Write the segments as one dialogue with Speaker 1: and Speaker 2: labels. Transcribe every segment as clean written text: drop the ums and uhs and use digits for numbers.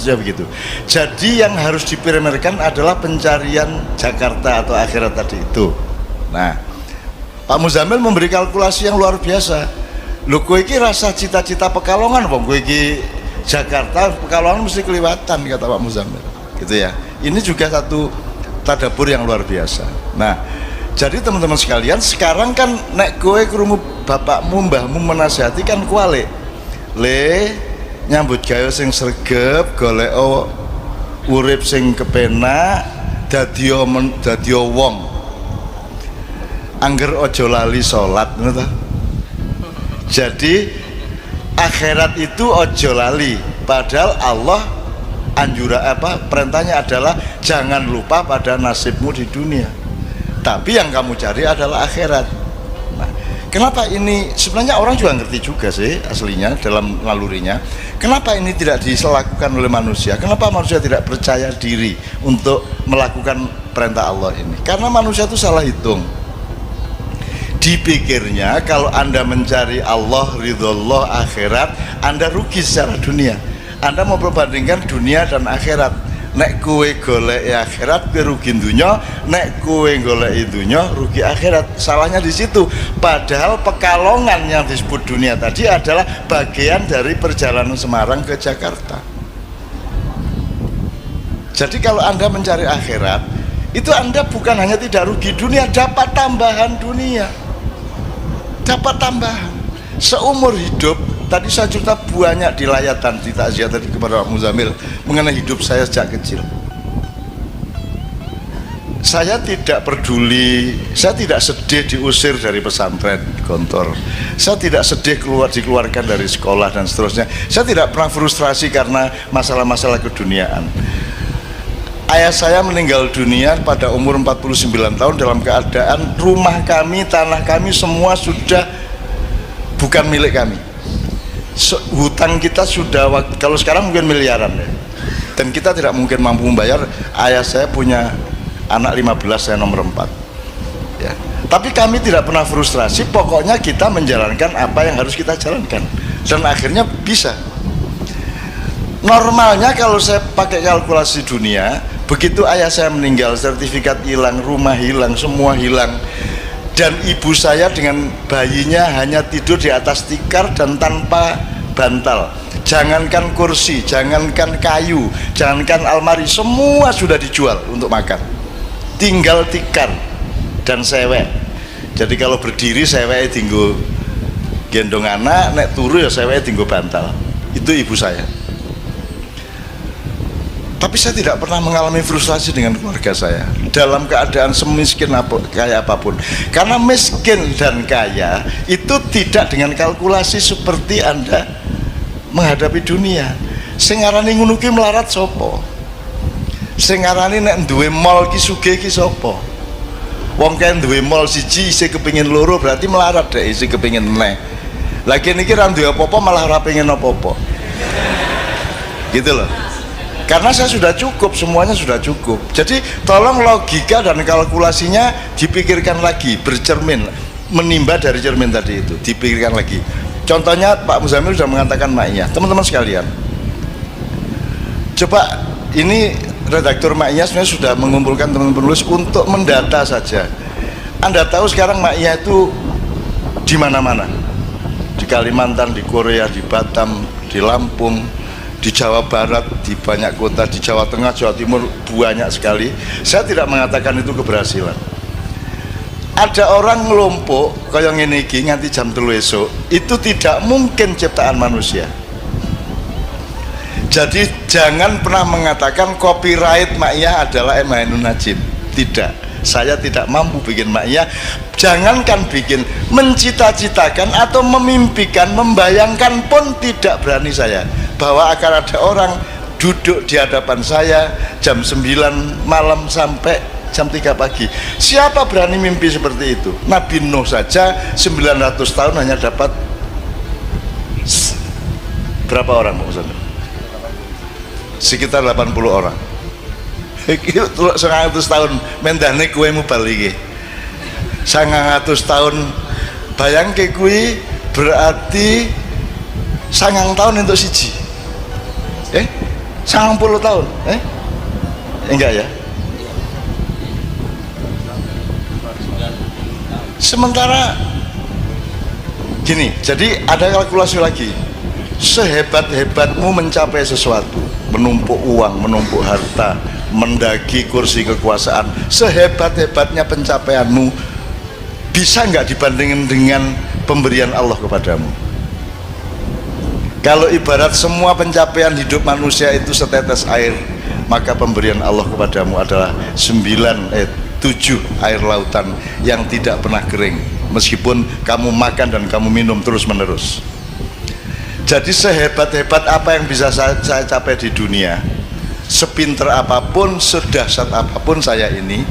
Speaker 1: maksudnya begitu. Jadi yang harus diprimerkan adalah pencarian Jakarta atau akhirat tadi itu. Nah, Pak Muzamil memberi kalkulasi yang luar biasa. Lho kowe iki rasa cita-cita Pekalongan wong kowe iki Jakarta Pekalongan mesti kelewatan, kata Pak Muzamil. Gitu ya. Ini juga satu tadabbur yang luar biasa. Nah, jadi teman-teman sekalian, sekarang kan nek kowe krungu bapakmu mbahmu menasihati kan kualik. Le nyambut gawe sing sregep, golek urip sing kepenak, dadi wong. Angger aja lali salat, ngono ta. Jadi akhirat itu aja lali, padahal Allah perintahnya adalah jangan lupa pada nasibmu di dunia. Tapi yang kamu cari adalah akhirat. Nah, kenapa ini sebenarnya orang juga ngerti juga sih aslinya dalam nalurinya. Kenapa ini tidak dilakukan oleh manusia? Kenapa manusia tidak percaya diri untuk melakukan perintah Allah ini? Karena manusia itu salah hitung. Dipikirnya kalau Anda mencari Allah, ridhollah, akhirat, Anda rugi secara dunia. Anda mau perbandingkan dunia dan akhirat. Nek kowe golek akhirat kowe rugi dunya, nek kowe golek dunya rugi akhirat. Salahnya di situ. Padahal Pekalongan yang disebut dunia tadi adalah bagian dari perjalanan Semarang ke Jakarta. Jadi kalau Anda mencari akhirat, itu Anda bukan hanya tidak rugi dunia, dapat tambahan dunia. Dapat tambahan. Seumur hidup, tadi saya cerita banyak di layatan di takziah tadi kepada Pak Muzamil mengenai hidup saya sejak kecil. Saya tidak peduli, saya tidak sedih diusir dari pesantren Gontor. Saya tidak sedih dikeluarkan dari sekolah dan seterusnya. Saya tidak pernah frustrasi karena masalah-masalah keduniaan. Ayah saya meninggal dunia pada umur 49 tahun dalam keadaan rumah kami, tanah kami semua sudah bukan milik kami. Hutang kita sudah, kalau sekarang mungkin miliaran ya. Dan kita tidak mungkin mampu membayar. Ayah saya punya anak 15, saya nomor 4 ya. Tapi kami tidak pernah frustrasi, pokoknya kita menjalankan apa yang harus kita jalankan dan akhirnya bisa. Normalnya kalau saya pakai kalkulasi dunia, begitu ayah saya meninggal, sertifikat hilang, rumah hilang, semua hilang, dan ibu saya dengan bayinya hanya tidur di atas tikar dan tanpa bantal. Jangankan kursi, jangankan kayu, jangankan almari, semua sudah dijual untuk makan. Tinggal tikar dan sewek. Jadi kalau berdiri sewek tinggo gendong anak, nek turu ya sewek tinggo bantal. Itu ibu saya. Tapi saya tidak pernah mengalami frustrasi dengan keluarga saya dalam keadaan semiskin kaya apapun. Karena miskin dan kaya itu tidak dengan kalkulasi seperti Anda menghadapi dunia. Sing ngarani ngono ki melarat sapa? Sing ngarani nek duwe mall ki sugih ki sapa? Wong kae duwe mall siji isih kepengin loro berarti melarat deh, isih kepengin meneh. Lagi niki ra duwe apa-apa malah ora pengen apa-apa. Gitu loh. Karena saya sudah cukup, semuanya sudah cukup. Jadi tolong logika dan kalkulasinya dipikirkan lagi, bercermin, menimba dari cermin tadi itu, dipikirkan lagi. Contohnya Pak Muzamil sudah mengatakan Ma'iyah. Teman-teman sekalian, coba ini redaktur Ma'iyah sebenarnya sudah mengumpulkan teman-teman penulis untuk mendata saja. Anda tahu sekarang Ma'iyah itu di mana-mana, di Kalimantan, di Korea, di Batam, di Lampung, di Jawa Barat, di banyak kota, di Jawa Tengah, Jawa Timur, banyak sekali. Saya tidak mengatakan itu keberhasilan. Ada orang ngelompok kayak ngene iki nganti jam 3 esuk, itu tidak mungkin ciptaan manusia. Jadi jangan pernah mengatakan copyright Ma'iyah adalah Ainun Najib. Tidak, saya tidak mampu bikin Ma'iyah. Jangankan bikin, mencita-citakan atau memimpikan, membayangkan pun tidak berani saya, bahwa akan ada orang duduk di hadapan saya jam 9 malam sampai jam 3 pagi. Siapa berani mimpi seperti itu? Nabi Nuh saja 900 tahun hanya dapat berapa orang Pak Ustaz? Sekitar 80 orang. Itu 100 tahun mendane kuemu balik 100 tahun bayangke kuwi berarti 9 tahun untuk siji. 90 tahun. Enggak ya. Sementara gini, jadi ada kalkulasi lagi. Sehebat-hebatmu mencapai sesuatu, menumpuk uang, menumpuk harta, mendaki kursi kekuasaan, sehebat-hebatnya pencapaianmu, bisa nggak dibandingin dengan pemberian Allah kepadamu? Kalau ibarat semua pencapaian hidup manusia itu setetes air, maka pemberian Allah kepadamu adalah 7 air lautan yang tidak pernah kering, meskipun kamu makan dan kamu minum terus menerus. Jadi sehebat-hebat apa yang bisa saya capai di dunia, sepinter apapun, sedahsyat apapun saya ini,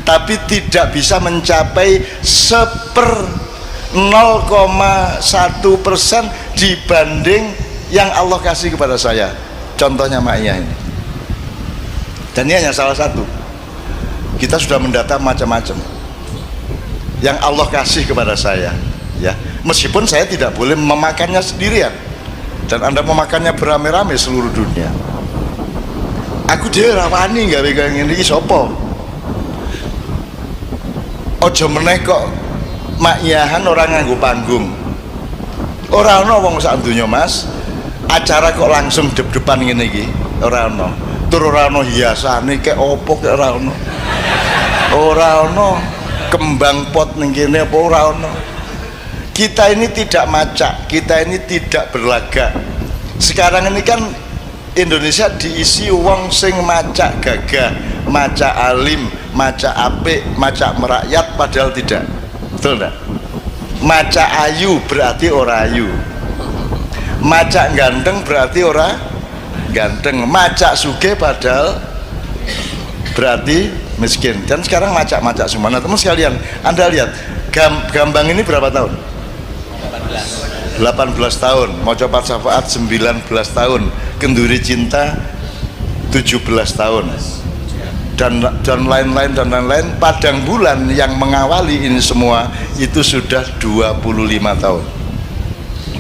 Speaker 1: tapi tidak bisa mencapai 0,1% dibanding yang Allah kasih kepada saya. Contohnya Ma'iyah ini. Dan ini hanya salah satu. Kita sudah mendata macam-macam yang Allah kasih kepada saya, ya. Meskipun saya tidak boleh memakannya sendirian, dan Anda memakannya beramai-ramai seluruh dunia. Aku dhewe ora wani gawe kaya ngene iki sapa? Aja meneh kok Ma'iyahan orang nganggo panggung. Ora ana wong sak donya, Mas. Acara kok langsung dep-depan ngene iki, ora ana. Tur ora ana hiasane kek opo kek ora ana. Ora ana kembang pot ning kene apa ora ana. Kita ini tidak macak, kita ini tidak berlagak. Sekarang ini kan Indonesia diisi wong sing macak gagah, macak alim, macak apik, macak merakyat, padahal tidak. Betul enggak? Macak ayu berarti ora ayu. Macak ganteng berarti ora ganteng. Macak sugih padahal berarti miskin. Dan sekarang macak-macak semua. Nah teman sekalian, Anda lihat Gambang ini berapa tahun? 18 tahun. Mau coba syafaat 19 tahun. Kenduri cinta 17 tahun. Dan lain-lain dan lain-lain. Padang bulan yang mengawali ini semua itu sudah 25 tahun.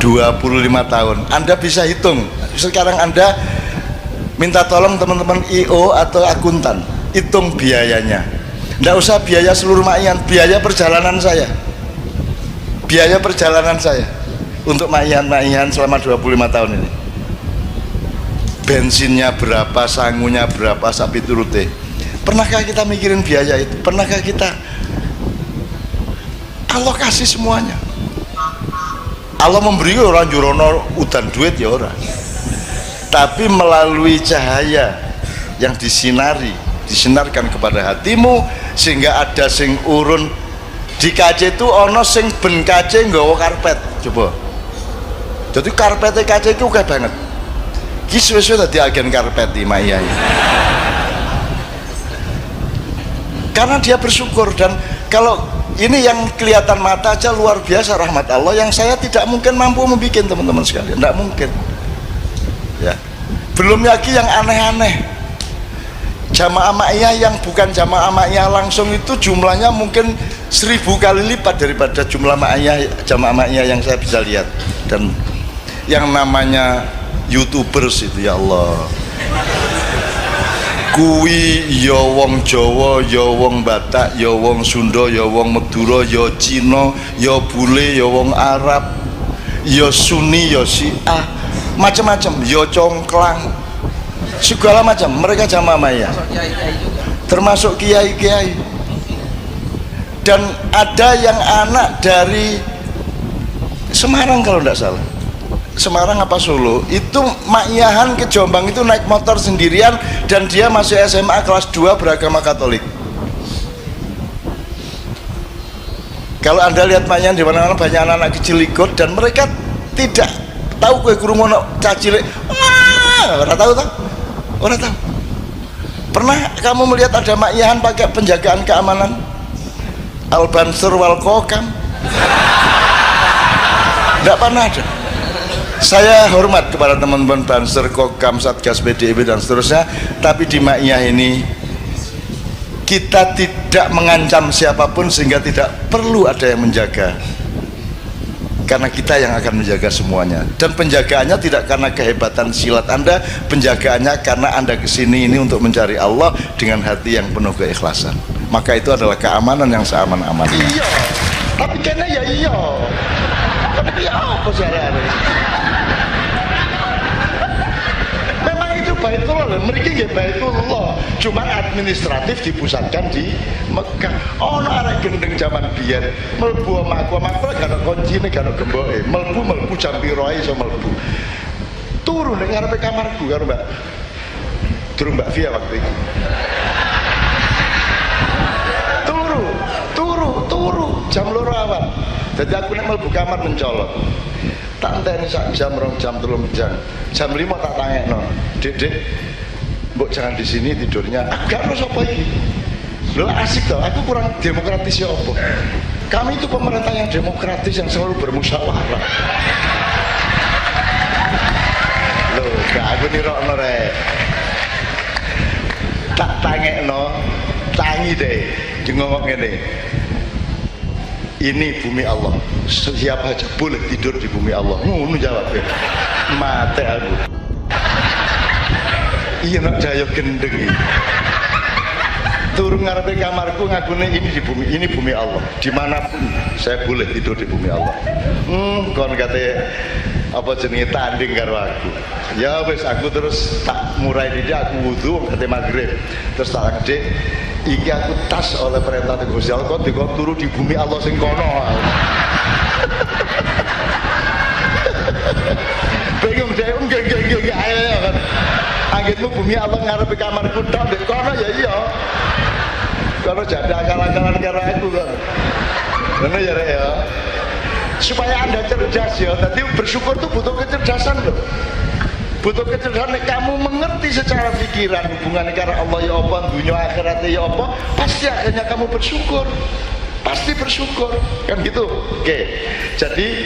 Speaker 1: 25 tahun. Anda bisa hitung. Sekarang Anda minta tolong teman-teman IO atau akuntan, hitung biayanya. Tidak usah biaya seluruh Ma'iyahan, biaya perjalanan saya. Biaya perjalanan saya untuk Ma'iyahan selama 25 tahun ini. Bensinnya berapa, sangunya berapa, sapi turute. Pernahkah kita mikirin biaya itu? Pernahkah kita? Allah kasih semuanya. Allah memberi orang jurono udan duit ya orang. Tapi melalui cahaya yang disinarkan kepada hatimu, sehingga ada sing urun di kaca itu ono sing ben kaca nggawa karpet. Coba. Jadi karpetnya kaca itu kayak banget. Ki suwe-suwe dadi agen karpet di Ma'iyah. Karena dia bersyukur. Dan kalau ini yang kelihatan mata aja luar biasa rahmat Allah yang saya tidak mungkin mampu membuat, teman-teman sekalian, tidak mungkin ya. Belum lagi yang aneh-aneh, jamaah Ma'iyah yang bukan jamaah Ma'iyah langsung itu jumlahnya mungkin 1000 kali lipat daripada jumlah jamaah Ma'iyah yang saya bisa lihat. Dan yang namanya YouTubers itu, ya Allah, kuwi ya wong Jawa, ya wong Batak, ya wong Sunda, ya wong Madura, ya Cina, ya bule, ya wong Arab, ya Sunni, ya Syiah, macam-macam, ya congklang, segala macam. Mereka jamaah Ma'iyah, termasuk kiai-kiai. Dan ada yang anak dari Semarang kalau tidak salah, Semarang apa Solo, itu Ma'iyahan ke Jombang itu naik motor sendirian, dan dia masih SMA kelas 2 beragama Katolik. Kalau Anda lihat Ma'iyahan di mana-mana banyak anak-anak kecil ikut, dan mereka tidak tahu kue kurungono cacilik. Orang tahu tak? Orang tahu. Pernah kamu melihat ada Ma'iyahan pakai penjagaan keamanan? Al-Bansur wal Kokam? Tidak pernah ada. Saya hormat kepada teman-teman Banser, Kokam, Satgas, PDIP dan seterusnya, tapi di Ma'iyah ini kita tidak mengancam siapapun sehingga tidak perlu ada yang menjaga. karena kita yang akan menjaga semuanya. Dan penjagaannya tidak karena kehebatan silat Anda, penjagaannya karena Anda kesini ini untuk mencari Allah dengan hati yang penuh keikhlasan. Maka itu adalah keamanan yang seaman-amannya.
Speaker 2: Iya, tapi kena ya iya. Tapi ya apa caranya? Memang itu Baitullah, mereka nggih Baitullah. Cuman administratif dipusatkan di Mekah. Ono arek gendeng zaman biyen, mlebu omahku gak ono kuncine, gak ono gemboke. Mlebu jam piro ae iso mlebu. Turu ning ngarepe kamarku karo Mbak. Durung Mbak Via waktu itu. Turu jam 2 awan. Jadi aku nek mlebu kamar mencolot. Tak enteni sak jam, 2 jam, 3 jam. Jam 5 tak tangekno. Dek, mbok jangan di sini tidurnya. Aku gak ono sapa iki. Lho asik toh, aku kurang demokratis ya apa? Kami itu pemerintah yang demokratis yang selalu bermusyawarah. Lho, gak aku nirokno rek. Tak tangekno, tangi deh, jengongok ngene. Ini bumi Allah. Siapa aja boleh tidur di bumi Allah. Ngono jawabnya. Mate aku. Iya nak jaya gendeng iki. Turun ngarepe kamarku ngakune ini bumi Allah. Dimanapun saya boleh tidur di bumi Allah. Kon kate apa jenenge tanding karo aku. Ya wis aku terus tak murai didi aku wudu kate magrib. Terus tak gede iki aku tas oleh perintah Gusti Allah kok dikon turu di bumi Allah sing kono. Bingung deh, enggak ayo kan. Anggitmu bumi Allah ngarepe kamarku tok ndek kono ya iya. Kalau jadi akal-akalan karo aku kan. Ngono ya Rek ya. Supaya Anda cerdas ya. Tadi bersyukur tuh butuh kecerdasan loh. Butuh kecerdasan. Kamu mengerti secara pikiran hubungannya karo Allah ya apa, dunia akhiratnya ya apa, pasti akhirnya kamu bersyukur. Pasti bersyukur kan gitu. Oke. Jadi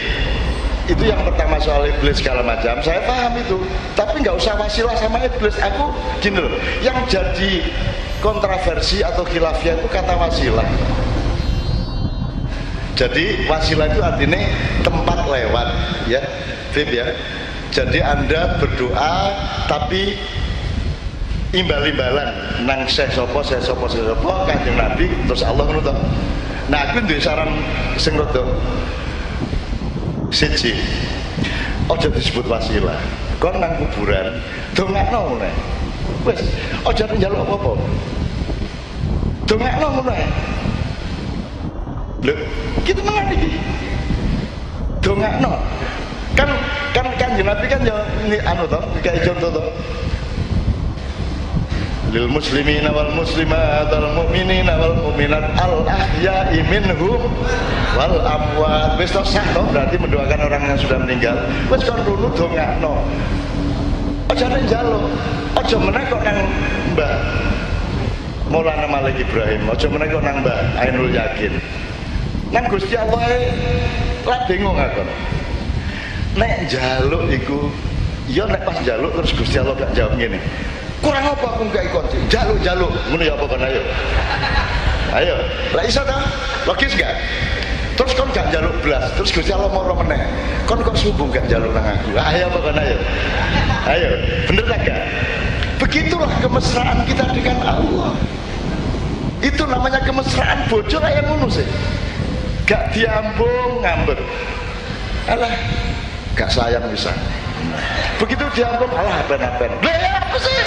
Speaker 2: itu yang pertama soal iblis segala macam. Saya paham itu. Tapi nggak usah wasilah sama iblis. Aku gini loh. Yang jadi kontroversi atau khilafiyah itu kata wasilah. Jadi wasilah itu artinya tempat lewat, ya, Fib ya. Jadi Anda berdoa tapi imbal-imbalan nang sopo Kanjeng Nabi terus Allah ngono to. Nah, aku duwe saran sing rada siji. Aja disebut wasilah. Kon nang kuburan dongakno meneh. Wis, aja njaluk apa-apa. Dongakno meneh. Lho, kita mengerti iki. Dongakno. Kan Kanjeng Nabi kan ya anu to, kayak contoh to. Lil muslimina wal muslimat wal mu'minina wal mu'minat al ahya'i minhum wal amwat. Wis to sah to, berarti mendoakan orang yang sudah meninggal. Wis kon dulu dongakno. Aja nek njaluk. Aja meneh kok nang Mbah Maulana Malik Ibrahim, aja meneh kok nang Mbah Ainul Yakin. Nang Gusti Allah lah bingung aku. Nek njaluk iku, ya nek pas njaluk terus Gusti Allah gak jawab ngene. Kurang apa aku gak ikut? Jaluk, ngono ya apa kan ayo. Ayo, lah iso ta? Logis gak? Terus kon gak njaluk blas, terus Gusti Allah moro meneh. Kon kok subuh gak njaluk nang aku. Ayo apa kan ayo. Ayo, bener tak gak? Begitulah kemesraan kita dengan Allah. Itu namanya kemesraan bocor kayak ngono sih. Gak diambung ngambek. Alah, gak sayang bisa. Begitu diambung, alah ben-ben. Lah ya apa sih?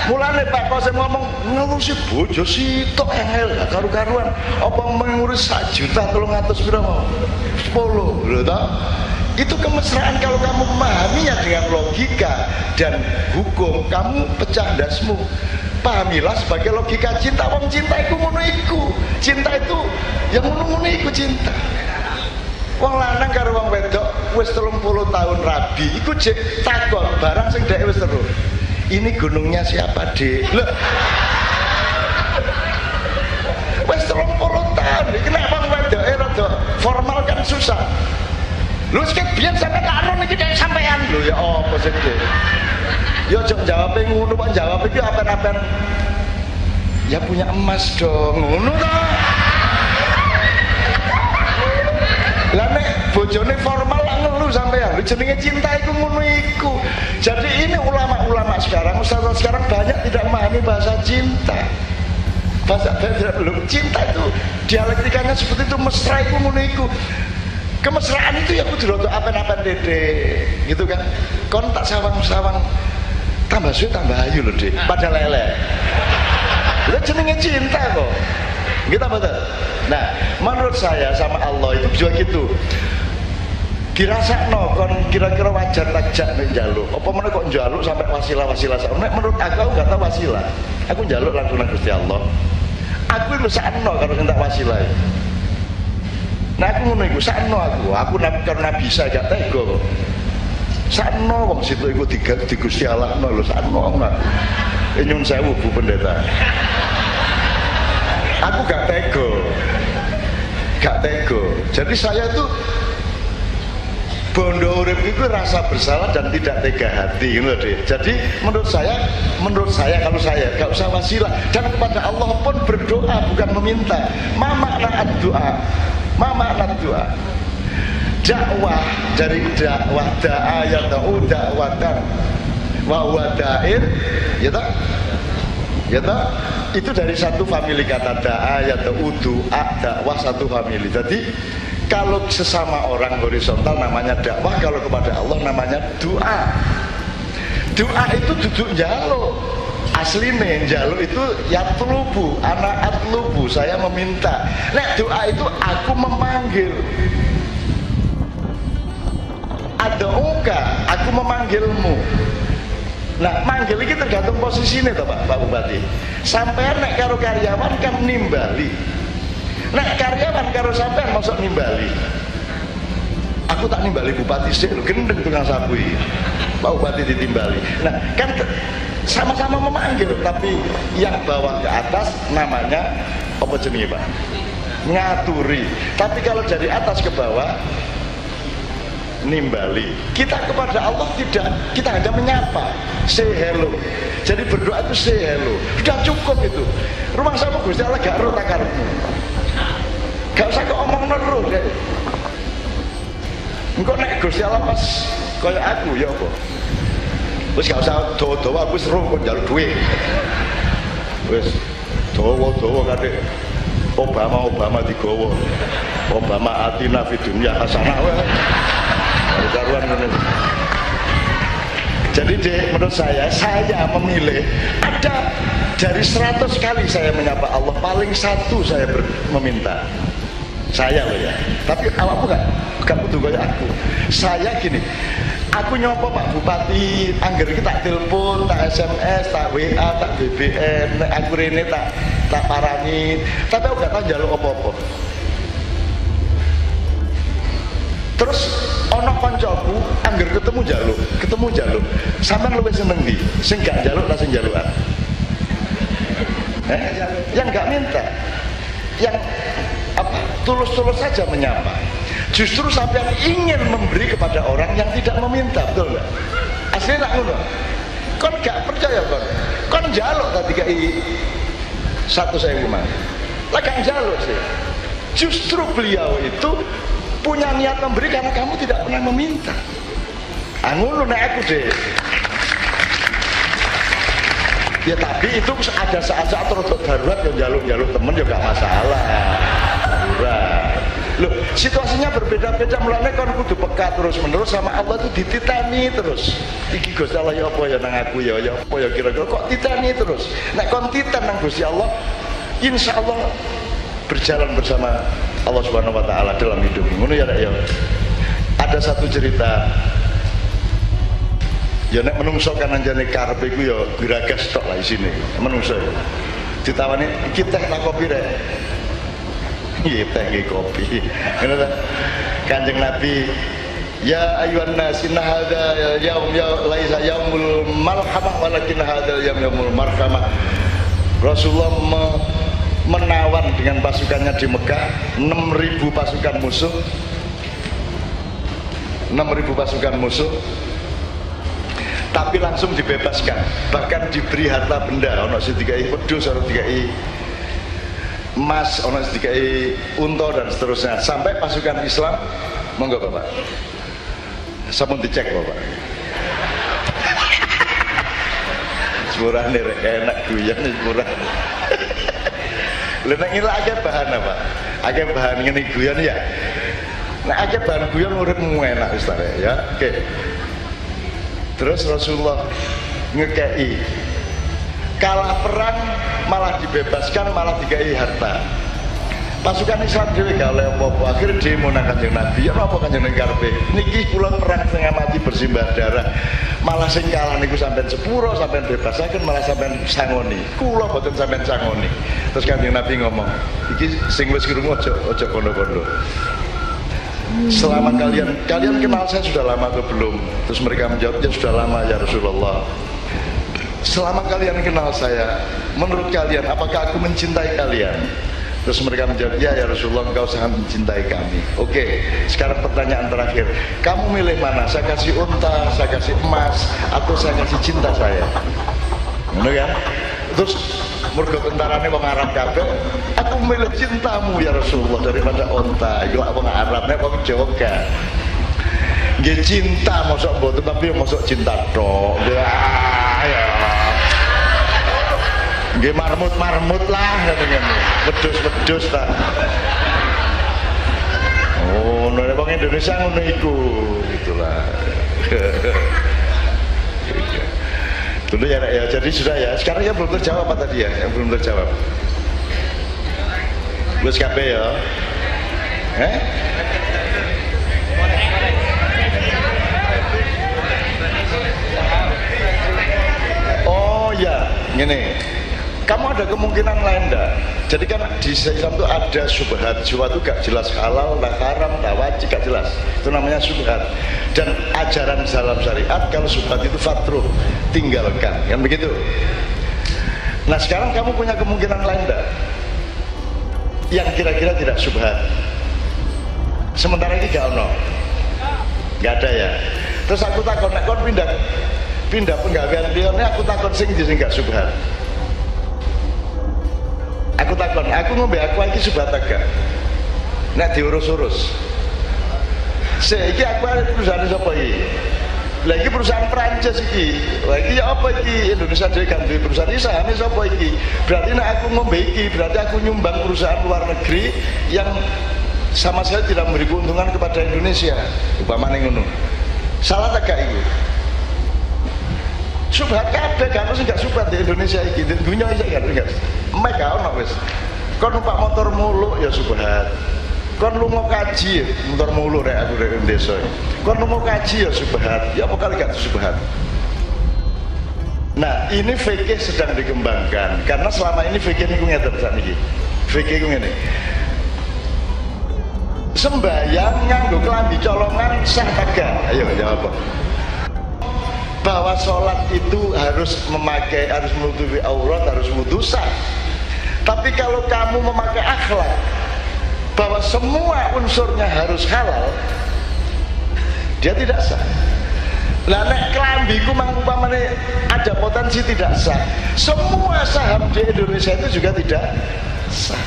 Speaker 2: Mulane Pak Kosim ngomong ngurusi bojo sitok angel gak karu-karuan. Apa mengurus 1 juta 300 pira mau? 10 lho ta? Itu kemesraan kalau kamu memahaminya dengan logika dan hukum, kamu pecah dasmu. Pahamilah sebagai logika cinta. Wong cinta iku ngono iku. Cinta itu yang ngono-ngono iku cinta. Wong lanang karo wong wedok wis 30 tahun rabi, iku jek takon barang sing dhek wis terus. Ini gunungnya siapa, Dik? Lho. Wis 30 tahun, kenapa wong wedoke rada formal kan susah. Lho sik biyen sampe karo niki nek sampean. Lho ya apa sih, Dik? Ya jok jawab ngono kok jawab iki apa-apa. Ya punya emas dong, ngono ta. bojone formal lah ngeluh sampean. Lho jenenge cinta iku ngono iku. Jadi ini ulama-ulama sekarang, ustaz sekarang banyak tidak memahami bahasa cinta. Bahasa belum cinta itu dialektikanya seperti itu, mesra iku ngono iku. Kemesraan itu ya kudu rada apen-apen dede gitu kan. Kon tak sawang-sawang tambah suwe tambah ayu lho, Dik. Pada lele. Lha jenenge cinta kok. Gitu betul. Nah, menurut saya sama Allah itu juga gitu. Dirasakno kon kira-kira wajar takjak nek njaluk. Apa meneh kok njaluk sampai wasilah-wasilah. Nek menurut aku gak tau wasilah. Aku njaluk langsung nang Gusti Allah. Aku lho sakno karo minta wasilah. Nah aku ngono iku sakno aku karo Nabi saya gak tega kok. Sakno wong situ iku di Gusti Allah lho sakno aku. Nyun sewu Bu Pendeta. Aku gak tega. Jadi saya tuh bondo urip itu rasa bersalah dan tidak tega hati gitu loh, Dek. Jadi menurut saya kalau saya gak usah wasilah dan kepada Allah pun berdoa bukan meminta. Ma makna doa. Dakwah dari dakwah da'a yad'u da'watan wa huwa da'in ya tak? Itu dari satu famili kata da'a yad'u du'a dakwah satu famili. Jadi kalau sesama orang horizontal namanya dakwah, kalau kepada Allah namanya doa. Doa itu duduk njaluk. Asline njaluk itu yatlubu, ana atlubu, saya meminta. Nek doa itu aku memanggil. Adauka, aku memanggilmu. Nah, manggil ini tergantung posisinya toh Pak Bupati. Sampean nek karo karyawan kan nimbali. Nek karyawan karo sampean masuk nimbali. Aku tak nimbali bupati sih, lu gendeng tukang sapu iki. Pak Bupati ditimbali. Nah, kan sama-sama memanggil, tapi yang bawah ke atas namanya apa jenenge, Pak? Ngaturi. Tapi kalau dari atas ke bawah nimbali. Kita kepada Allah tidak, kita hanya menyapa, say hello. Jadi berdoa itu say hello. Sudah cukup itu. Rumah sama Gusti Allah gak ro takarmu. Gak usah kok omong terus deh. Engko nek Gusti Allah pas kaya aku ya apa? Wis gak usah dawa-dawa aku seru kok njaluk duit. Wis dawa-dawa kadek Obama digowo. Obama atina fid dunya hasanah wae. Karuan ngono. Jadi menurut saya memilih ada dari 100 kali saya menyapa Allah paling satu saya meminta. Saya loh ya, tapi awakmu gak butuh kayak aku. Saya gini, aku nyopo Pak Bupati, angger iki tak telepon, tak SMS, tak WA, tak BBM, aku rene tak parani, tapi aku gak tahu njaluk apa-apa. Terus ono koncoku angger ketemu jaluk. Sampeyan luwih seneng ndi? Sing gak njaluk ta sing njalukan? Yang gak minta. Yang tulus-tulus saja menyapa. Justru sampai ingin memberi kepada orang yang tidak meminta, betul nggak? Aslinya nak ngono. Kon gak percaya kon njaluk tadi kayak 1.000 mah. Lah gak njaluk sih. Justru beliau itu punya niat memberi karena kamu tidak pernah meminta. Ngono nek aku deh. Ya tapi itu ada saat-saat rodok darurat yang jaluk-jaluk temen ya gak masalah. Darurat. Loh, situasinya berbeda-beda, mulane kon kudu peka terus-menerus sama Allah itu dititani terus. Iki Gusti Allah ya apa ya nang aku ya apa ya kira-kira kok titani terus. Nek kon titan nang Gusti Allah, insyaallah berjalan bersama Allah Subhanahu wa taala dalam hidup. Ngono ya Nek ya. Ada satu cerita. Ya nek menungso kan anjane karep iku ya geragas tok lah isine. Menungso. Ditawani iki teh tak kopi rek. Iya teh nggih kopi. Ngono ta. Kanjeng Nabi, ya ayuhan nas inna hadza yaum laisa yaumul malhamah walakin hadza yaumul marhamah. Rasulullah menawan dengan pasukannya di Mekah 6.000 pasukan musuh. 6.000 pasukan musuh. Tapi langsung dibebaskan, bahkan diberi harta benda, ono sing dikai wedhus, ono dikai emas, ono sing dikai unta dan seterusnya, sampai pasukan Islam Monggo Bapak. Sampun dicek Bapak. Sepurane rek enak guyon sepurane. Lha nek ngilak akeh bahan apa? Akeh bahan ngene guyon ya. Nek akeh bahan guyon uripmu enak wis ya. Oke. Terus Rasulullah ngekei kalah perang malah dibebaskan, malah dikai harta. Pasukan Islam dhewe gak oleh apa-apa, akhirnya demo nang Kanjeng Nabi. Ya napa Kanjeng Nabi karepe? Niki kula perang setengah mati bersimbah darah. Malah sing kalah niku sampean sepuro, sampean bebasaken, malah sampean sangoni. Kula boten sampean sangoni. Terus Kanjeng Nabi ngomong, iki sing wis krungu aja kondo-kondo. Selama kalian kenal saya sudah lama atau belum? Terus mereka menjawab, ya sudah lama ya Rasulullah. Selama kalian kenal saya, menurut kalian apakah aku mencintai kalian? Terus mereka menjawab, ya Rasulullah, engkau sangat mencintai kami. Oke, sekarang pertanyaan terakhir, kamu milih mana? Saya kasih unta, saya kasih emas, atau saya kasih cinta saya? Benar kan? Terus mergo tentarane wong Arab kabeh, aku milih cintamu ya Rasulullah daripada unta. Iku wong Arab nek wong Jawa kan. Nggih cinta mosok mboten, tapi mosok cinta tok. Ya. Nggih marmut lah ngene. Wedhus ta. Oh, nek wong Indonesia ngono iku, itulah. Dulu ya, jadi sudah ya. Sekarang yang belum terjawab apa tadi ya? Yang belum terjawab. Wes kabeh ya. Oh ya, gini. Kamu ada kemungkinan lain enggak? Jadi kan di Islam itu ada syubhat, sesuatu gak jelas halal, tak haram, tak wajib, gak jelas. Itu namanya syubhat. Dan ajaran dalam syariat kalau syubhat itu fatruh, tinggalkan, kan begitu. Nah sekarang kamu punya kemungkinan lain enggak? Yang kira-kira tidak syubhat. Sementara ini gak ono, gak ada ya. Terus aku takut, nek kon pindah penggawean liyane, aku takut sing gak syubhat. Aku takon, aku ngombe aku iki subhat gak? Nek diurus-urus. Saiki aku arep perusahaan sapa iki? Lah iki perusahaan Prancis iki. Lah iki ya apa iki? Indonesia dhewe kan duwe perusahaan iki sahame sapa iki? Berarti nek aku ngombe iki, berarti aku nyumbang perusahaan luar negeri yang sama sekali tidak memberi keuntungan kepada Indonesia. Upamane ngono. Salah tak gak iku? Subhat kabeh kan sing gak subhat di Indonesia iki. Di dunya iki gak mek gak ono wis. Kon numpak motor mulu ya subhat. Kon lunga kaji motor mulu rek aku rek desa. Kon lunga kaji ya subhat. Ya apa kali gak subhat. Nah, ini fikih sedang dikembangkan karena selama ini fikih niku ngeten sakniki. Fikih ku ngene. Sembayang nganggo klambi colongan sah kagak? Ayo jawab. Bahwa sholat itu harus menutupi aurat, harus wudu sah. Tapi kalau kamu memakai akhlak bahwa semua unsurnya harus halal, dia tidak sah. Lah nek klambiku umpamane ada potensi tidak sah, semua saham di Indonesia itu juga tidak sah.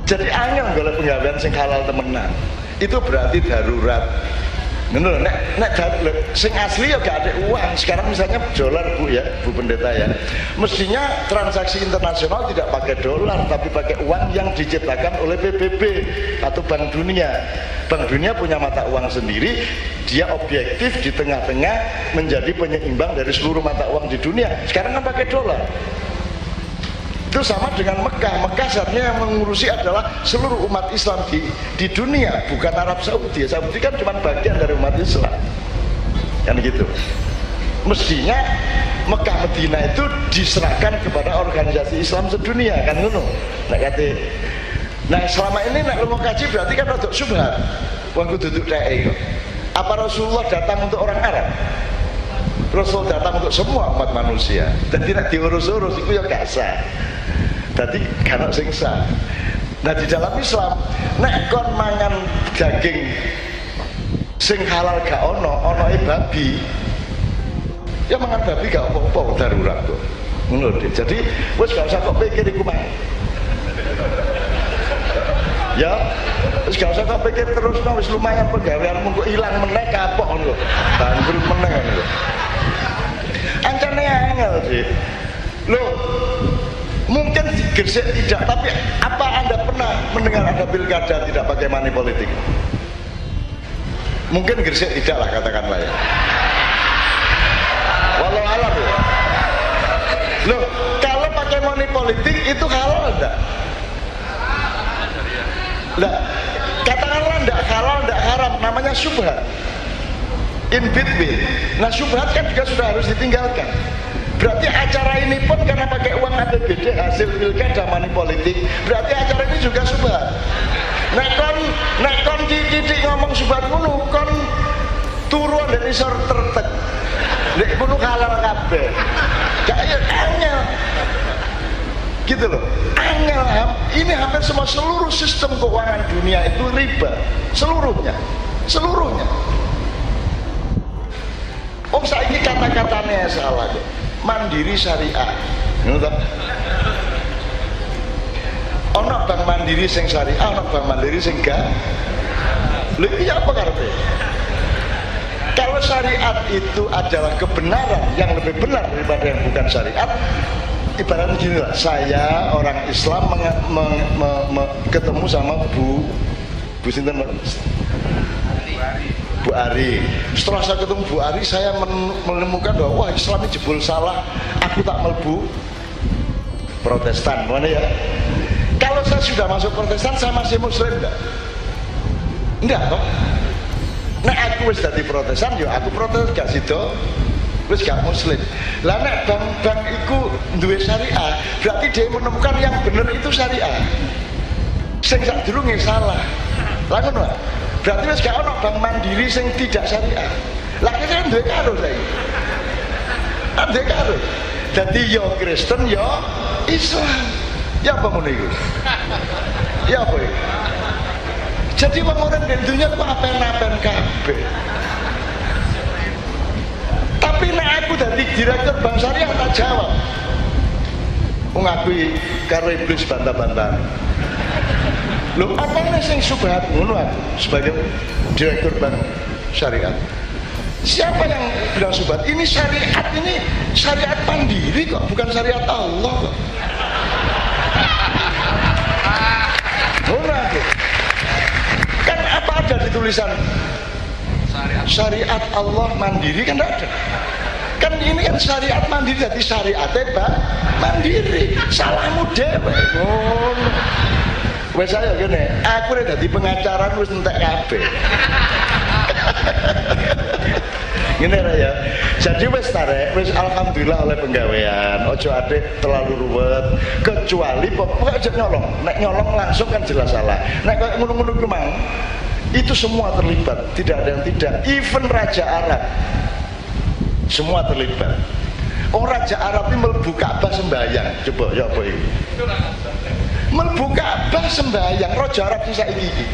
Speaker 2: Jadi angel golek penggawean sing halal temenan. Itu berarti darurat. Ngono nek sing asli ya gak ada uang. Sekarang misalnya dolar Bu ya, Bu Pendeta ya. Mestinya transaksi internasional tidak pakai dolar tapi pakai uang yang diciptakan oleh PBB atau Bank Dunia. Bank Dunia punya mata uang sendiri, dia objektif di tengah-tengah menjadi penyeimbang dari seluruh mata uang di dunia. Sekarang kan pakai dolar. Itu sama dengan Mekah. Mekah saatnya yang mengurusi adalah seluruh umat Islam di dunia, bukan Arab Saudi. Saudi kan cuma bagian dari umat Islam, kan gitu. Mestinya Mekah Medina itu diserahkan kepada organisasi Islam sedunia, kan ngono. Nah selama ini nek lu mau kaji berarti kan rodok subhat. Wong kudu duduk dhek. Apa Rasulullah datang untuk orang Arab? Rasul datang untuk semua umat manusia. Dan tidak diurus-urus itu ya gak sah. Jadi karena sing sah. Nah di dalam Islam nek kon mangan daging sing halal gak ono babi, ya mangan babi gak apa-apa darurat kok. Ngono. Jadi wis gak usah kok pikir iku mang. Ya, wis gak usah kok pikir terus, wis lumayan pegawaianmu kok ilang meneh kapok ngono lho. Bangkrut meneh ngono lho. Ancane angel sih. Loh, mungkin digersek tidak, tapi apa Anda pernah mendengar ada pilkada tidak pakai money politik? Mungkin gersek tidak lah, katakanlah ya. Walau alam ya. Loh, kalau pakai money politik itu halal enggak? Enggak. Katakanlah enggak halal, enggak haram, namanya syubhat. In between. Nah, syubhat kan juga sudah harus ditinggalkan. Berarti acara ini pun karena pakai uang APBD hasil pilkada money politik, berarti acara ini juga syubhat. Nek kon titik ngomong syubhat ngono, kon turu dari isor tertek. Nek ngono halal kabeh. Kayak angel. Gitu loh. Angel. Ini hampir semua seluruh sistem keuangan dunia itu riba. Seluruhnya. Oh, saiki kata-katanya salah deh. Mandiri syariah. Ngono ta? Ono bank mandiri sing syariah, ono bank mandiri sing gak. Lha iki apa karepe? Kalau syariat itu adalah kebenaran yang lebih benar daripada yang bukan syariat, ibaratnya gini lah, saya orang Islam ketemu sama Bu Sinten, Bu Ari. Setelah saya ketemu Bu Ari, saya menemukan bahwa wah, Islam ini jebol salah, aku tak melbu Protestan, mana ya? Kalau saya sudah masuk Protestan, saya masih Muslim enggak? Enggak toh? Nek aku wis dadi Protestan, yo aku Protestan gak sido, wis gak Muslim. Lah nek bank iku duwe syariah, berarti dia menemukan yang benar itu syariah. Sing sadurunge salah. Lah ngono. Berarti wis gak ono bank mandiri sing tidak syariah. Lah kan duwe karo saiki. Duwe karo. Dadi yo Kristen yo Islam. Ya apa ngono iku? Ya apa iku? Jadi wong orang di dunia kok apen-apen kabeh. Tapi nek aku dadi direktur bank syariah tak jawab. Wong aku karo iblis bantah-bantah. Lho apa nek sing subhat ngono aku sebagai direktur bank syariah. Siapa yang bilang subhat? Ini syariat mandiri kok, bukan syariat Allah kok. Ngono aku. Kan apa ada di tulisan syariat Allah mandiri, kan tidak ada. Kan ini kan syariat mandiri, jadi syariat mandiri. Salahmu dhewe. Ngono. Wes saya gini, aku udah jadi pengacara wis entek kabeh. Gini ya. Jadi wis tarik, wis alhamdulillah oleh penggawean. Ojo ade terlalu ruwet. Kecuali pokoknya aja nyolong. Nek nyolong langsung kan jelas salah. Nek kayak ngono-ngono kemang, itu semua terlibat. Tidak ada yang tidak. Even Raja Arab, semua terlibat. Oh, Raja Arab ini mlebu Ka'bah sembahyang. Coba ya apa ini? Mlebu Ka'bah sembahyang. Raja Arab sing saiki iki.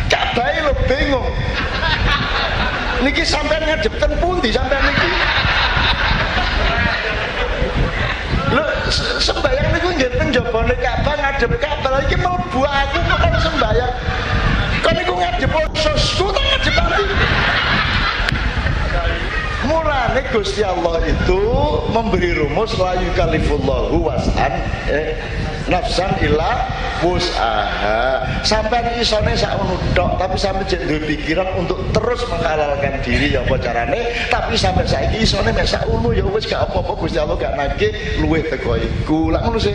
Speaker 2: Ka'bah lho bingung. Niki sampean ngadep ten pundi sampean niki? Lho sembahyang niku nggih teng jabane Ka'bah ngadep Ka'bah iki mlebu aku kok kan sembahyang. Kok niku ngadep ususku ta ngadep ati? Mulane Gusti Allah itu memberi rumus la yukallifullahu was'an nafsan illa wus'aha. Sampai isone sak ngono tok, tapi sampai jek duwe pikiran untuk terus menghalalkan diri ya apa carane, tapi sampai saiki isone mek sak ngono ya wis gak apa-apa Gusti Allah gak nagih luwih teko iku. Lah ngono sih.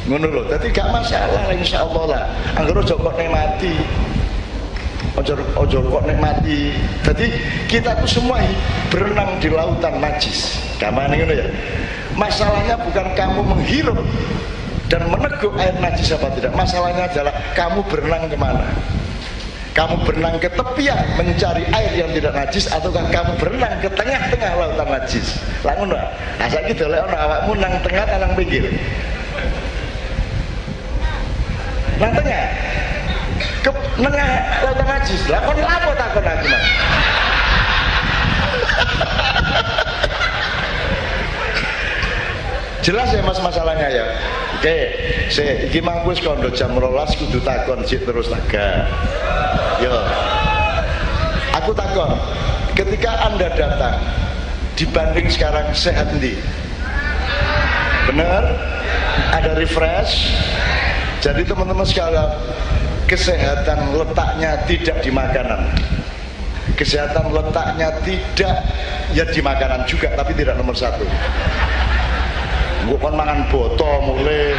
Speaker 2: Ngono lho. Dadi gak masalah insyaallah lah. Anggere aja kok nikmati. Ojo kok nikmati. Jadi kita tuh semua berenang di lautan najis. Kamane ngono ya. Masalahnya bukan kamu menghirup dan meneguk air najis apa tidak. Masalahnya adalah kamu berenang kemana. Kamu berenang ke tepian mencari air yang tidak najis, ataukah kamu berenang ke tengah-tengah lautan najis. Lah ngono. Nah saiki dolek ana awakmu nang tengah nang pinggir. Nang tengah. Ke nengah lautan najis. Lah kon lapo takon aku Mas? Jelas ya Mas masalahnya ya. Oke, iki mangku wis kondo jam 12 kudu takon sik terus taga. Yo. Aku takon, ketika Anda datang dibanding sekarang sehat ndi? Bener? Ada refresh. Jadi teman-teman sekalian, kesehatan letaknya tidak di makanan. Kesehatan letaknya tidak ya di makanan juga, tapi tidak nomor satu. Bukan mangan boto mulai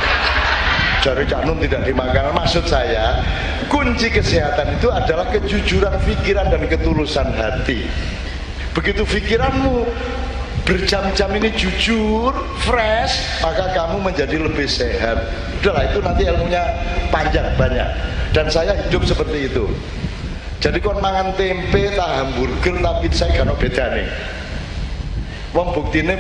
Speaker 2: jari Cak Nun tidak di makanan. Maksud saya, kunci kesehatan itu adalah kejujuran pikiran dan ketulusan hati. Begitu pikiranmu berjam-jam ini jujur, fresh, maka kamu menjadi lebih sehat. Udahlah, itu nanti ilmunya panjang banyak. Dan saya hidup seperti itu. Jadi kon mangan tempe, tak hamburger, tapi saya gak beda nih. Wong buktine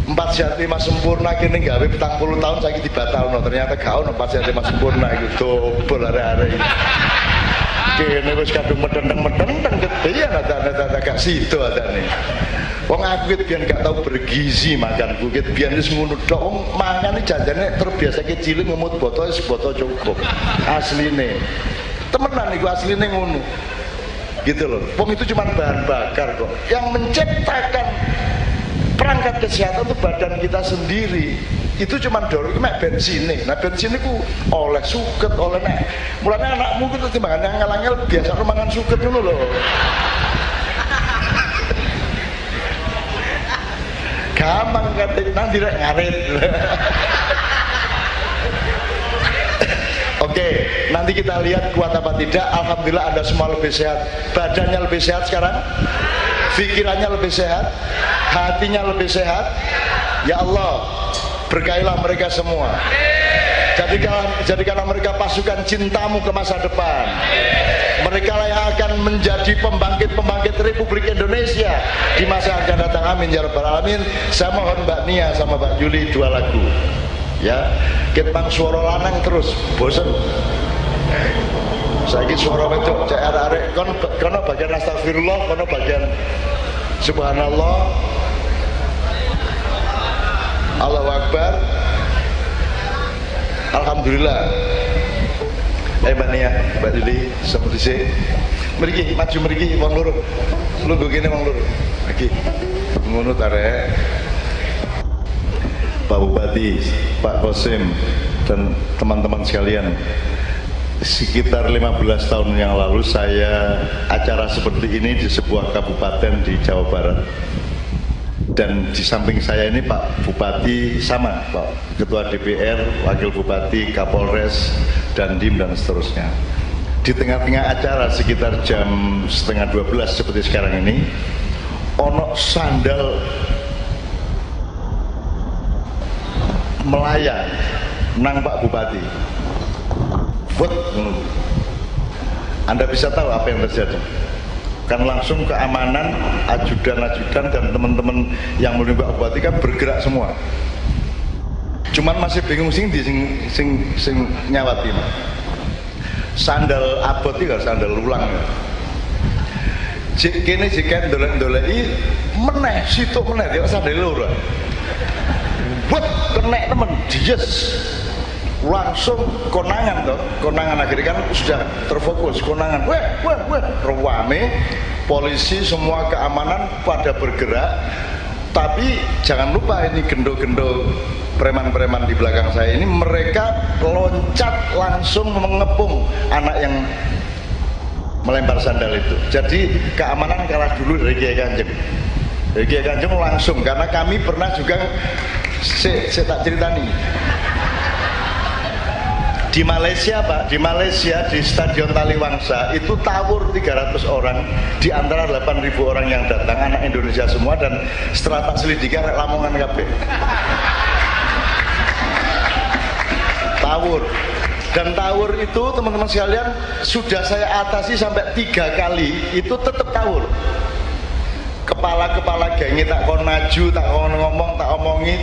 Speaker 2: 4 sehat 5 sempurna kini gawe 40 tahun saya dibatalno, ternyata gak ono 4 sehat 5 sempurna gitu dobel arek-arek. Kene wis kadung medeng-medeng gede ya ada gak sido adane. Wong aku biyen gak tau bergizi makanku, biyen wis ngono tok. Wong mangan janjane terbiasa cilik ngemut boto wis boto cukup. Asline. Temenan iku asline ngono. Gitu loh. Wong itu cuma bahan bakar kok. Yang menciptakan perangkat kesehatan untuk badan kita sendiri itu cuma dorong mek bensin. Nah bensin itu oleh suket oleh nek mulanya anakmu itu timbangan yang ngelangel biasa mangan suket dulu loh. Gampang kan nanti ngarit. Oke, nanti kita lihat kuat apa tidak. Alhamdulillah Anda semua lebih sehat. Badannya lebih sehat sekarang, pikirannya lebih sehat, hatinya lebih sehat. Ya Allah, berkailah mereka semua. Jadikanlah mereka pasukan cintamu ke masa depan. Mereka lah yang akan menjadi pembangkit Republik Indonesia di masa yang akan datang. Amin ya rabbal alamin. Saya mohon Mbak Nia sama Mbak Juli 2 lagu. Ya, kita bang suara lanang terus, bosen. Saiki suara wedok cek arek-arek kono bagian astagfirullah, kono bagian subhanallah. Allahu Akbar. Alhamdulillah. Mbak Nia, Mbak Lili, seperti sih. Mriki maju mriki wong loro. Lungguh kene wong loro. Iki. Ngono arek. Pak Bupati, Pak Kosim, dan teman-teman sekalian, sekitar 15 tahun yang lalu saya acara seperti ini di sebuah kabupaten di Jawa Barat. Dan di samping saya ini Pak Bupati sama, Pak Ketua DPR, Wakil Bupati, Kapolres, Dandim, dan seterusnya. Di tengah-tengah acara sekitar jam 11:30 seperti sekarang ini, ono sandal melayang nang Pak Bupati. Buat Anda bisa tahu apa yang terjadi. Kan langsung keamanan, ajudan-ajudan dan teman-teman yang menemui Pak Bupati kan bergerak semua. Cuman masih bingung sing nyawati. Sandal abot iki sandal ulang. Jek kene jek ndolek-ndoleki meneh situk meneh ya sandal loro. Buat kena temen dies langsung konangan toh, konangan akhirnya kan sudah terfokus konangan, weh rame, polisi semua keamanan pada bergerak, tapi jangan lupa ini gendo-gendo preman-preman di belakang saya ini mereka loncat langsung mengepung anak yang melempar sandal itu. Jadi keamanan kalah dulu dari Kiai Kanjeng. Dari Kiai Kanjeng langsung karena kami pernah juga saya tak ceritani di Malaysia Pak, di Malaysia di Stadion Taliwangsa itu tawur 300 orang di antara 8.000 orang yang datang anak Indonesia semua dan setelah tak selidiki Lamongan kabeh tawur. Dan tawur itu teman-teman sekalian sudah saya atasi sampai 3 kali itu tetap tawur. Kepala-kepala gengnya tak kon maju, tak kon ngomong, tak omongi.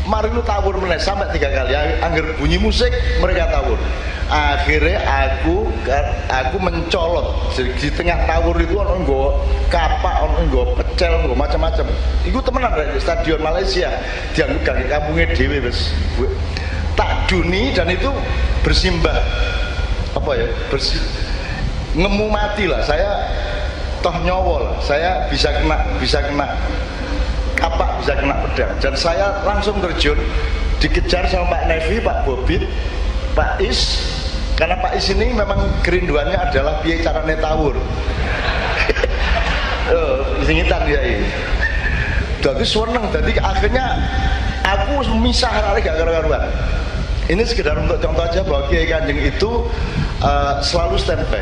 Speaker 2: Mari lu tawur meneh sampai 3 kali. Angger bunyi musik mereka tawur. Akhirnya aku mencolot di tengah tawur itu ono nggo kapak, ono nggo pecel, nggo macam-macam. Iku temenan di stadion Malaysia. Dianggap gak kampunge dhewe wis.
Speaker 1: duni dan itu bersimbah apa ya, ngemu mati lah. Saya toh nyowo lah, saya bisa kena kapak, bisa kena pedang, dan saya langsung terjun, dikejar sama Pak Nevi, Pak Bobit, Pak Is. Karena Pak Is ini memang kerinduannya adalah piye carane tawur. Singitan dia ini. Jadi seneng, jadi akhirnya aku misah hari gak karuan. Ini sekedar untuk contoh aja bahwa Kiai Kanjeng itu selalu standby.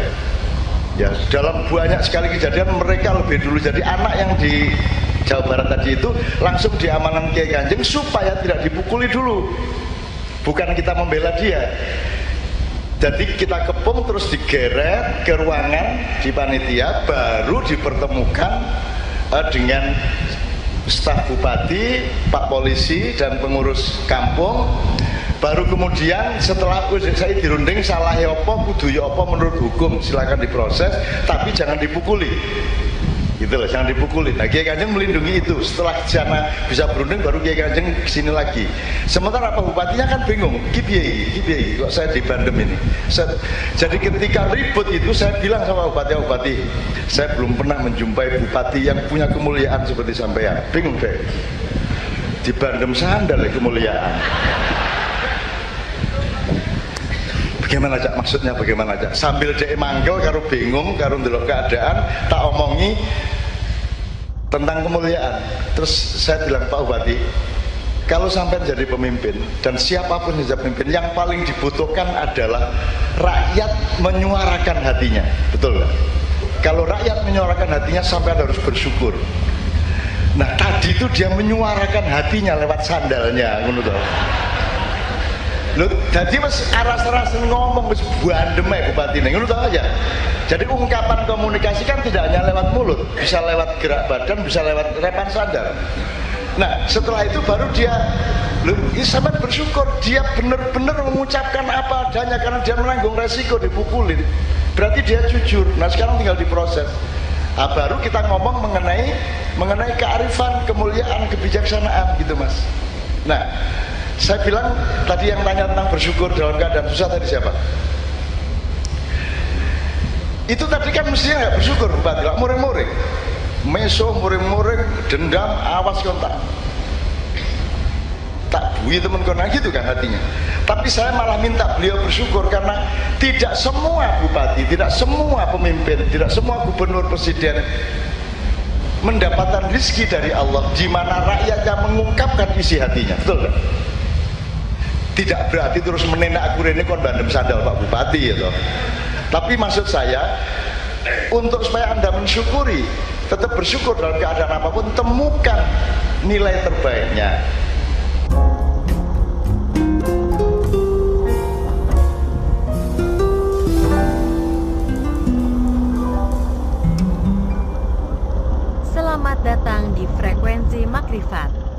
Speaker 1: Ya, dalam banyak sekali kejadian mereka lebih dulu. Jadi anak yang di Jawa Barat tadi itu langsung diamankan Kiai Kanjeng supaya tidak dipukuli dulu. Bukan kita membela dia. Jadi kita kepung terus digeret ke ruangan di panitia, baru dipertemukan dengan staf bupati, Pak polisi dan pengurus kampung. Baru kemudian setelah saya dirunding salah ya apa, kudu ya apa menurut hukum, silakan diproses, tapi jangan dipukuli. Gitu loh, jangan dipukuli. Nah, Kiai Kanjeng melindungi itu. Setelah sana bisa berunding, baru Kiai Kanjeng kesini lagi. Sementara Pak Bupatinya kan bingung, kipiye kok saya dibandem ini. Jadi ketika ribut itu saya bilang sama Bupati, saya belum pernah menjumpai bupati yang punya kemuliaan seperti sampean. Bingung deh. Dibandem sandal ya kemuliaan. Bagaimana aja maksudnya, bagaimana aja sambil dia manggil karo bingung karo ndelok keadaan, tak omongi tentang kemuliaan. Terus saya bilang, Pak Bupati, kalau sampai jadi pemimpin dan siapapun yang jadi pemimpin, yang paling dibutuhkan adalah rakyat menyuarakan hatinya, betul nggak? Kalau rakyat menyuarakan hatinya, sampai harus bersyukur. Nah, tadi itu dia menyuarakan hatinya lewat sandalnya, menurut saya. Loh, jadi mas aras-aras ngomong mas bandem ya Bupati ini, ngono tahu aja. Jadi ungkapan komunikasi kan tidak hanya lewat mulut, bisa lewat gerak badan, bisa lewat repan sandal. Nah, setelah itu baru dia, loh, sampai bersyukur dia benar-benar mengucapkan apa adanya karena dia menanggung resiko dipukulin. Berarti dia jujur. Nah, sekarang tinggal diproses. Nah, baru kita ngomong mengenai kearifan, kemuliaan, kebijaksanaan gitu mas. Nah, saya bilang tadi yang tanya tentang bersyukur dalam keadaan susah tadi siapa? Itu tadi kan mestinya nggak bersyukur, Bupati, lah muring-muring, meso muring-muring, dendam, awas kontak, tak bui temen kona gitu kan hatinya. Tapi saya malah minta beliau bersyukur karena tidak semua bupati, tidak semua pemimpin, tidak semua gubernur, presiden mendapatkan rezeki dari Allah di mana rakyatnya mengungkapkan isi hatinya, betul nggak? Tidak berarti terus menenak aku ini kon bandem sandal Pak Bupati ya toh. Tapi maksud saya untuk supaya Anda mensyukuri, tetap bersyukur dalam keadaan apapun, temukan nilai terbaiknya.
Speaker 3: Selamat datang di Frekuensi Makrifat.